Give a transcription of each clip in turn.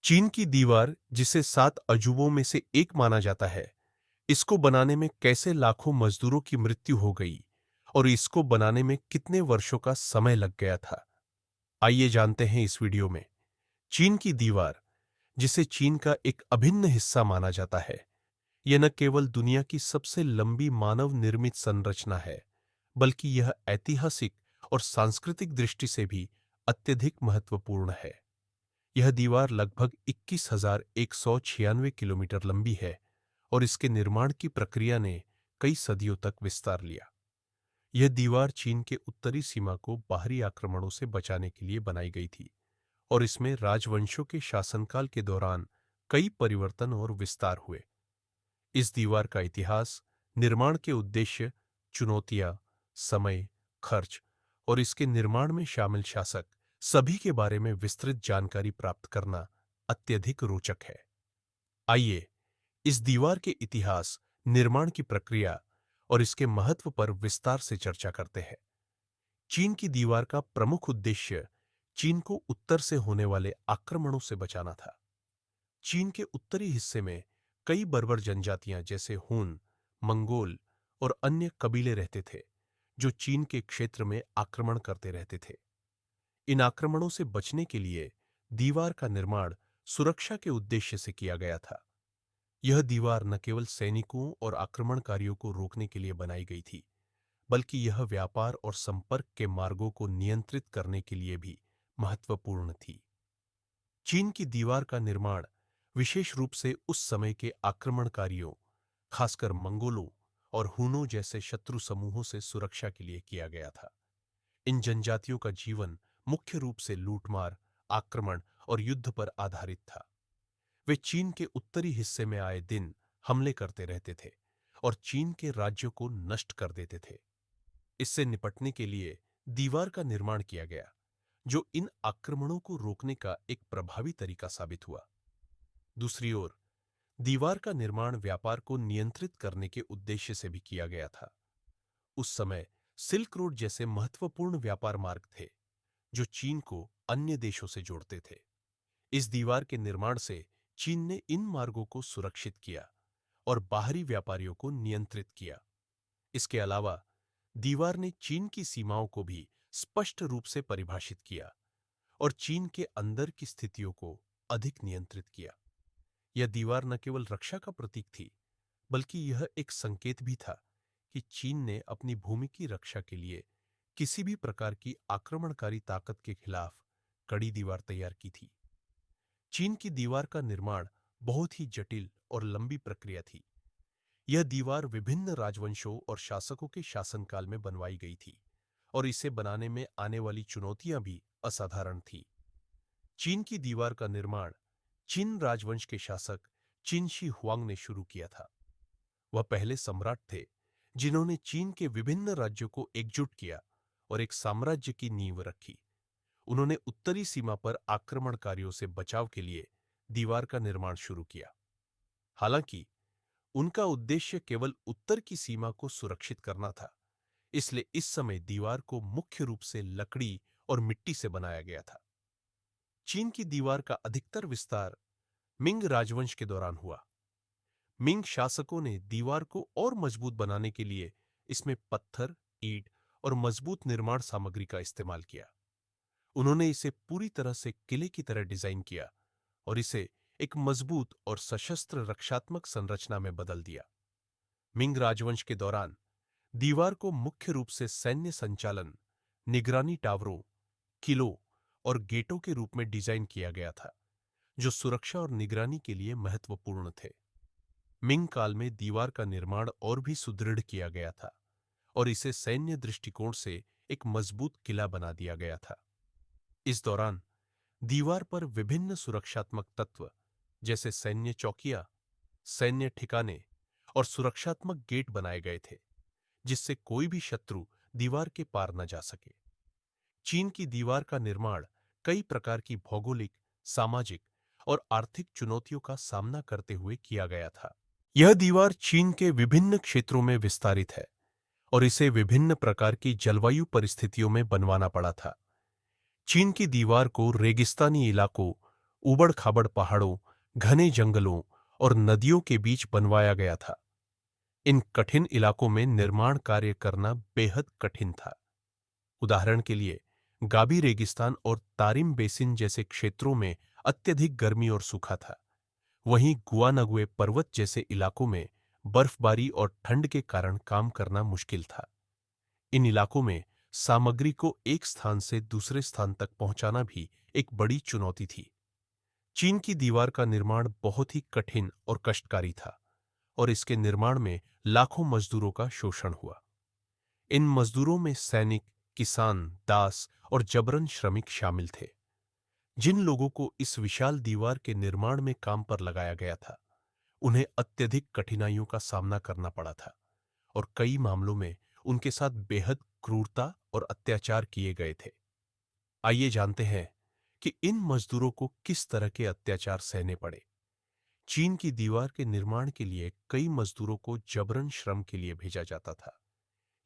चीन की दीवार, जिसे 7 अजूबों में से एक माना जाता है, इसको बनाने में कैसे लाखों मजदूरों की मृत्यु हो गई और इसको बनाने में कितने वर्षों का समय लग गया था, आइए जानते हैं इस वीडियो में। चीन की दीवार, जिसे चीन का एक अभिन्न हिस्सा माना जाता है, यह न केवल दुनिया की सबसे लंबी मानव निर्मित संरचना है, बल्कि यह ऐतिहासिक और सांस्कृतिक दृष्टि से भी अत्यधिक महत्वपूर्ण है। यह दीवार लगभग 21,196 किलोमीटर लंबी है और इसके निर्माण की प्रक्रिया ने कई सदियों तक विस्तार लिया। यह दीवार चीन के उत्तरी सीमा को बाहरी आक्रमणों से बचाने के लिए बनाई गई थी और इसमें राजवंशों के शासनकाल के दौरान कई परिवर्तन और विस्तार हुए। इस दीवार का इतिहास, निर्माण के उद्देश्य, चुनौतियां, समय, खर्च और इसके निर्माण में शामिल शासक सभी के बारे में विस्तृत जानकारी प्राप्त करना अत्यधिक रोचक है। आइए इस दीवार के इतिहास, निर्माण की प्रक्रिया और इसके महत्व पर विस्तार से चर्चा करते हैं। चीन की दीवार का प्रमुख उद्देश्य चीन को उत्तर से होने वाले आक्रमणों से बचाना था। चीन के उत्तरी हिस्से में कई बर्बर जनजातियां जैसे हुन, मंगोल और अन्य कबीले रहते थे, जो चीन के क्षेत्र में आक्रमण करते रहते थे। इन आक्रमणों से बचने के लिए दीवार का निर्माण सुरक्षा के उद्देश्य से किया गया था। यह दीवार न केवल सैनिकों और आक्रमणकारियों को रोकने के लिए बनाई गई थी, बल्कि यह व्यापार और संपर्क के मार्गों को नियंत्रित करने के लिए भी महत्वपूर्ण थी। चीन की दीवार का निर्माण विशेष रूप से उस समय के आक्रमणकारियों, खासकर मंगोलों और हुनों जैसे शत्रु समूहों से सुरक्षा के लिए किया गया था। इन जनजातियों का जीवन मुख्य रूप से लूटमार, आक्रमण और युद्ध पर आधारित था। वे चीन के उत्तरी हिस्से में आए दिन हमले करते रहते थे और चीन के राज्यों को नष्ट कर देते थे। इससे निपटने के लिए दीवार का निर्माण किया गया, जो इन आक्रमणों को रोकने का एक प्रभावी तरीका साबित हुआ। दूसरी ओर, दीवार का निर्माण व्यापार को नियंत्रित करने के उद्देश्य से भी किया गया था। उस समय सिल्क रोड जैसे महत्वपूर्ण व्यापार मार्ग थे, जो चीन को अन्य देशों से जोड़ते थे। इस दीवार के निर्माण से चीन ने इन मार्गों को सुरक्षित किया और बाहरी व्यापारियों को नियंत्रित किया। इसके अलावा दीवार ने चीन की सीमाओं को भी स्पष्ट रूप से परिभाषित किया और चीन के अंदर की स्थितियों को अधिक नियंत्रित किया। यह दीवार न केवल रक्षा का प्रतीक थी, बल्कि यह एक संकेत भी था कि चीन ने अपनी भूमि की रक्षा के लिए किसी भी प्रकार की आक्रमणकारी ताकत के खिलाफ कड़ी दीवार तैयार की थी। चीन की दीवार का निर्माण बहुत ही जटिल और लंबी प्रक्रिया थी। यह दीवार विभिन्न राजवंशों और शासकों के शासनकाल में बनवाई गई थी और इसे बनाने में आने वाली चुनौतियां भी असाधारण थी। चीन की दीवार का निर्माण चिन राजवंश के शासक चिन शी हुआंग ने शुरू किया था। वह पहले सम्राट थे जिन्होंने चीन के विभिन्न राज्यों को एकजुट किया और एक साम्राज्य की नींव रखी। उन्होंने उत्तरी सीमा पर आक्रमणकारियों से बचाव के लिए दीवार का निर्माण शुरू किया। हालांकि उनका उद्देश्य केवल उत्तर की सीमा को सुरक्षित करना था, इसलिए इस समय दीवार को मुख्य रूप से लकड़ी और मिट्टी से बनाया गया था। चीन की दीवार का अधिकतर विस्तार मिंग राजवंश के दौरान हुआ। मिंग शासकों ने दीवार को और मजबूत बनाने के लिए इसमें पत्थर, ईंट और मजबूत निर्माण सामग्री का इस्तेमाल किया। उन्होंने इसे पूरी तरह से किले की तरह डिजाइन किया और इसे एक मजबूत और सशस्त्र रक्षात्मक संरचना में बदल दिया। मिंग राजवंश के दौरान दीवार को मुख्य रूप से सैन्य संचालन, निगरानी टावरों, किलों और गेटों के रूप में डिजाइन किया गया था, जो सुरक्षा और निगरानी के लिए महत्वपूर्ण थे। मिंग काल में दीवार का निर्माण और भी सुदृढ़ किया गया था और इसे सैन्य दृष्टिकोण से एक मजबूत किला बना दिया गया था। इस दौरान दीवार पर विभिन्न सुरक्षात्मक तत्व जैसे सैन्य चौकियां, सैन्य ठिकाने और सुरक्षात्मक गेट बनाए गए थे, जिससे कोई भी शत्रु दीवार के पार न जा सके। चीन की दीवार का निर्माण कई प्रकार की भौगोलिक, सामाजिक और आर्थिक चुनौतियों का सामना करते हुए किया गया था। यह दीवार चीन के विभिन्न क्षेत्रों में विस्तारित है और इसे विभिन्न प्रकार की जलवायु परिस्थितियों में बनवाना पड़ा था। चीन की दीवार को रेगिस्तानी इलाकों, उबड़ खाबड़ पहाड़ों, घने जंगलों और नदियों के बीच बनवाया गया था। इन कठिन इलाकों में निर्माण कार्य करना बेहद कठिन था। उदाहरण के लिए, गाबी रेगिस्तान और तारिम बेसिन जैसे क्षेत्रों में अत्यधिक गर्मी और सूखा था। वहीं गुआनागुए पर्वत जैसे इलाकों में बर्फबारी और ठंड के कारण काम करना मुश्किल था। इन इलाकों में सामग्री को एक स्थान से दूसरे स्थान तक पहुंचाना भी एक बड़ी चुनौती थी। चीन की दीवार का निर्माण बहुत ही कठिन और कष्टकारी था और इसके निर्माण में लाखों मजदूरों का शोषण हुआ। इन मजदूरों में सैनिक, किसान, दास और जबरन श्रमिक शामिल थे। जिन लोगों को इस विशाल दीवार के निर्माण में काम पर लगाया गया था, उन्हें अत्यधिक कठिनाइयों का सामना करना पड़ा था और कई मामलों में उनके साथ बेहद क्रूरता और अत्याचार किए गए थे। आइए जानते हैं कि इन मजदूरों को किस तरह के अत्याचार सहने पड़े। चीन की दीवार के निर्माण के लिए कई मजदूरों को जबरन श्रम के लिए भेजा जाता था।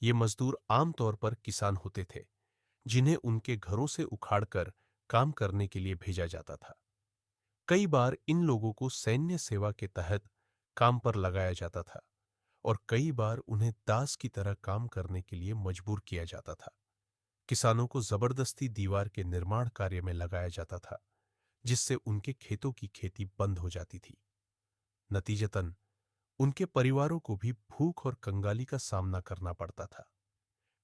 ये मजदूर आमतौर पर किसान होते थे, जिन्हें उनके घरों से उखाड़कर काम करने के लिए भेजा जाता था। कई बार इन लोगों को सैन्य सेवा के तहत काम पर लगाया जाता था और कई बार उन्हें दास की तरह काम करने के लिए मजबूर किया जाता था। किसानों को जबरदस्ती दीवार के निर्माण कार्य में लगाया जाता था, जिससे उनके खेतों की खेती बंद हो जाती थी। नतीजतन उनके परिवारों को भी भूख और कंगाली का सामना करना पड़ता था।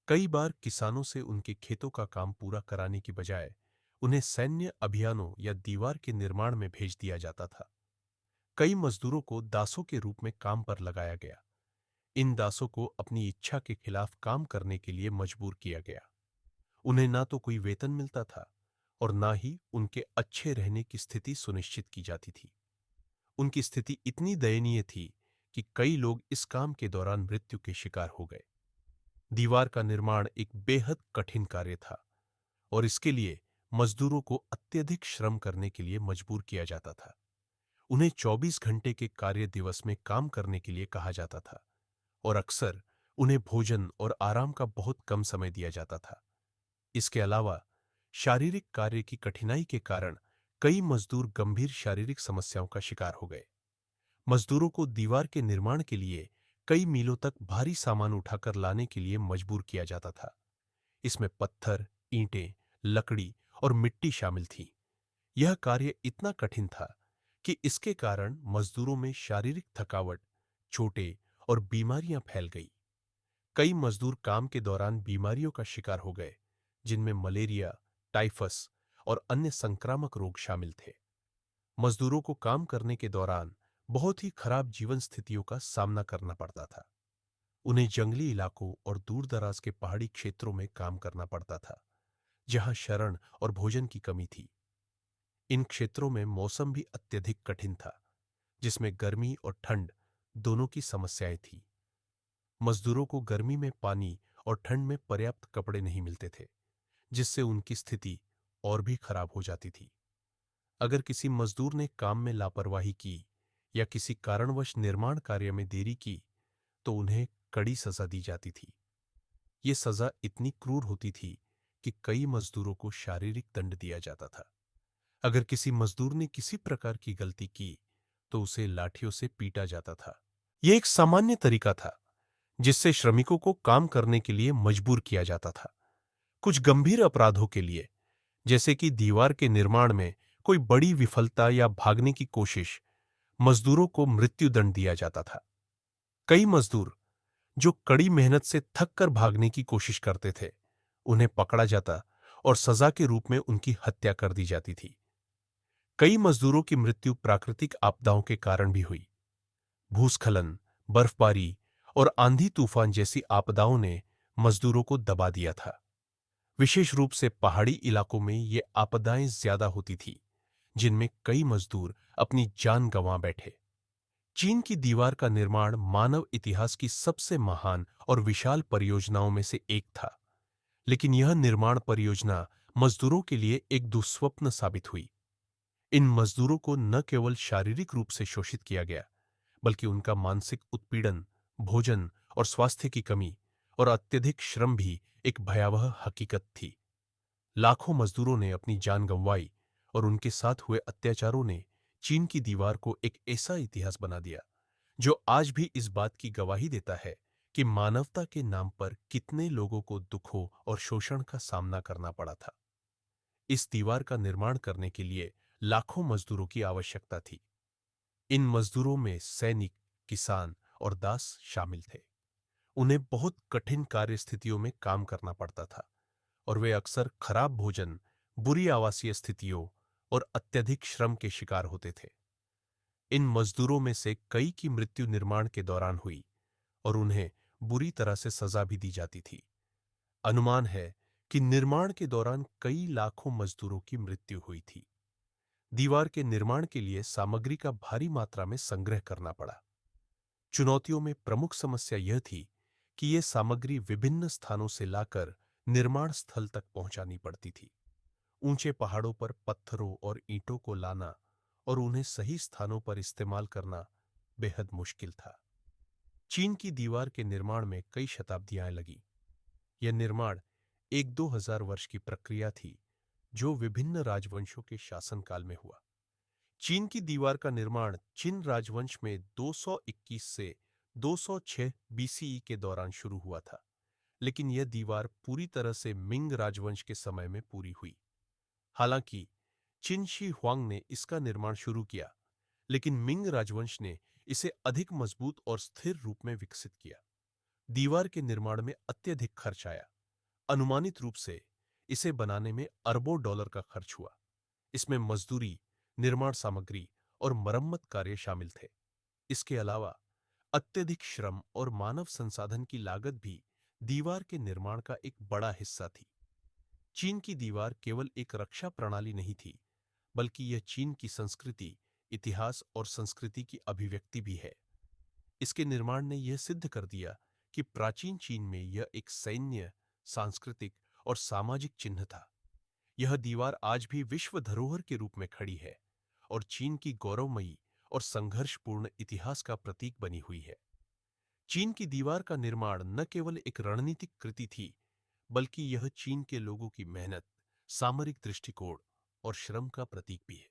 कई बार किसानों से उनके खेतों का काम पूरा कराने की बजाय उन्हें सैन्य अभियानों या दीवार के निर्माण में भेज दिया जाता था। कई मजदूरों को दासों के रूप में काम पर लगाया गया। इन दासों को अपनी इच्छा के खिलाफ काम करने के लिए मजबूर किया गया। उन्हें ना तो कोई वेतन मिलता था और ना ही उनके अच्छे रहने की स्थिति सुनिश्चित की जाती थी। उनकी स्थिति इतनी दयनीय थी कि कई लोग इस काम के दौरान मृत्यु के शिकार हो गए। दीवार का निर्माण एक बेहद कठिन कार्य था और इसके लिए मजदूरों को अत्यधिक श्रम करने के लिए मजबूर किया जाता था। उन्हें 24 घंटे के कार्य दिवस में काम करने के लिए कहा जाता था और अक्सर उन्हें भोजन और आराम का बहुत कम समय दिया जाता था। इसके अलावा शारीरिक कार्य की कठिनाई के कारण कई मजदूर गंभीर शारीरिक समस्याओं का शिकार हो गए। मजदूरों को दीवार के निर्माण के लिए कई मीलों तक भारी सामान उठाकर लाने के लिए मजबूर किया जाता था। इसमें पत्थर, ईंटें, लकड़ी और मिट्टी शामिल थी। यह कार्य इतना कठिन था कि इसके कारण मजदूरों में शारीरिक थकावट, चोटें और बीमारियां फैल गई। कई मजदूर काम के दौरान बीमारियों का शिकार हो गए, जिनमें मलेरिया, टाइफस और अन्य संक्रामक रोग शामिल थे। मजदूरों को काम करने के दौरान बहुत ही खराब जीवन स्थितियों का सामना करना पड़ता था। उन्हें जंगली इलाकों और दूर-दराज के पहाड़ी क्षेत्रों में काम करना पड़ता था, जहां शरण और भोजन की कमी थी। इन क्षेत्रों में मौसम भी अत्यधिक कठिन था, जिसमें गर्मी और ठंड दोनों की समस्याएं थीं। मजदूरों को गर्मी में पानी और ठंड में पर्याप्त कपड़े नहीं मिलते थे, जिससे उनकी स्थिति और भी खराब हो जाती थी। अगर किसी मजदूर ने काम में लापरवाही की या किसी कारणवश निर्माण कार्य में देरी की, तो उन्हें कड़ी सजा दी जाती थी। ये सजा इतनी क्रूर होती थी कि कई मजदूरों को शारीरिक दंड दिया जाता था। अगर किसी मजदूर ने किसी प्रकार की गलती की, तो उसे लाठियों से पीटा जाता था। यह एक सामान्य तरीका था जिससे श्रमिकों को काम करने के लिए मजबूर किया जाता था। कुछ गंभीर अपराधों के लिए, जैसे कि दीवार के निर्माण में कोई बड़ी विफलता या भागने की कोशिश, मजदूरों को मृत्यु दंड दिया जाता था। कई मजदूर जो कड़ी मेहनत से थक कर भागने की कोशिश करते थे, उन्हें पकड़ा जाता और सजा के रूप में उनकी हत्या कर दी जाती थी। कई मजदूरों की मृत्यु प्राकृतिक आपदाओं के कारण भी हुई। भूस्खलन, बर्फबारी और आंधी तूफान जैसी आपदाओं ने मजदूरों को दबा दिया था। विशेष रूप से पहाड़ी इलाकों में ये आपदाएं ज्यादा होती थी, जिनमें कई मजदूर अपनी जान गंवा बैठे। चीन की दीवार का निर्माण मानव इतिहास की सबसे महान और विशाल परियोजनाओं में से एक था, लेकिन यह निर्माण परियोजना मजदूरों के लिए एक दुस्वप्न साबित हुई। इन मजदूरों को न केवल शारीरिक रूप से शोषित किया गया, बल्कि उनका मानसिक उत्पीड़न, भोजन और स्वास्थ्य की कमी और अत्यधिक श्रम भी एक भयावह हकीकत थी। लाखों मजदूरों ने अपनी जान गंवाई और उनके साथ हुए अत्याचारों ने चीन की दीवार को एक ऐसा इतिहास बना दिया जो आज भी इस बात की गवाही देता है कि मानवता के नाम पर कितने लोगों को दुखों और शोषण का सामना करना पड़ा था। इस दीवार का निर्माण करने के लिए लाखों मजदूरों की आवश्यकता थी। इन मजदूरों में सैनिक, किसान और दास शामिल थे। उन्हें बहुत कठिन कार्य स्थितियों में काम करना पड़ता था और वे अक्सर खराब भोजन, बुरी आवासीय स्थितियों और अत्यधिक श्रम के शिकार होते थे। इन मजदूरों में से कई की मृत्यु निर्माण के दौरान हुई और उन्हें बुरी तरह से सजा भी दी जाती थी। अनुमान है कि निर्माण के दौरान कई लाखों मजदूरों की मृत्यु हुई थी। दीवार के निर्माण के लिए सामग्री का भारी मात्रा में संग्रह करना पड़ा। चुनौतियों में प्रमुख समस्या यह थी कि यह सामग्री विभिन्न स्थानों से लाकर निर्माण स्थल तक पहुंचानी पड़ती थी। ऊंचे पहाड़ों पर पत्थरों और ईंटों को लाना और उन्हें सही स्थानों पर इस्तेमाल करना बेहद मुश्किल था। चीन की दीवार के निर्माण में कई शताब्दियां लगी। यह निर्माण 1-2 हजार वर्ष की प्रक्रिया थी जो विभिन्न राजवंशों के शासनकाल में हुआ। चीन की दीवार का निर्माण चिन राजवंश में 221 से 206 बीसीई के दौरान शुरू हुआ था, लेकिन यह दीवार पूरी तरह से मिंग राजवंश के समय में पूरी हुई। हालांकि चिन शी हुआंग ने इसका निर्माण शुरू किया, लेकिन मिंग राजवंश ने इसे अधिक मजबूत और स्थिर रूप में विकसित किया। दीवार के निर्माण में अत्यधिक खर्च आया। अनुमानित रूप से इसे बनाने में अरबों डॉलर का खर्च हुआ। इसमें मजदूरी, निर्माण सामग्री और मरम्मत कार्य शामिल थे। इसके अलावा अत्यधिक श्रम और मानव संसाधन की लागत भी दीवार के निर्माण का एक बड़ा हिस्सा थी। चीन की दीवार केवल एक रक्षा प्रणाली नहीं थी, बल्कि यह चीन की संस्कृति, इतिहास और संस्कृति की अभिव्यक्ति भी है। इसके निर्माण ने यह सिद्ध कर दिया कि प्राचीन चीन में यह एक सैन्य, सांस्कृतिक और सामाजिक चिन्ह था। यह दीवार आज भी विश्व धरोहर के रूप में खड़ी है और चीन की गौरवमयी और संघर्षपूर्ण इतिहास का प्रतीक बनी हुई है। चीन की दीवार का निर्माण न केवल एक रणनीतिक कृति थी, बल्कि यह चीन के लोगों की मेहनत, सामरिक दृष्टिकोण और श्रम का प्रतीक भी है।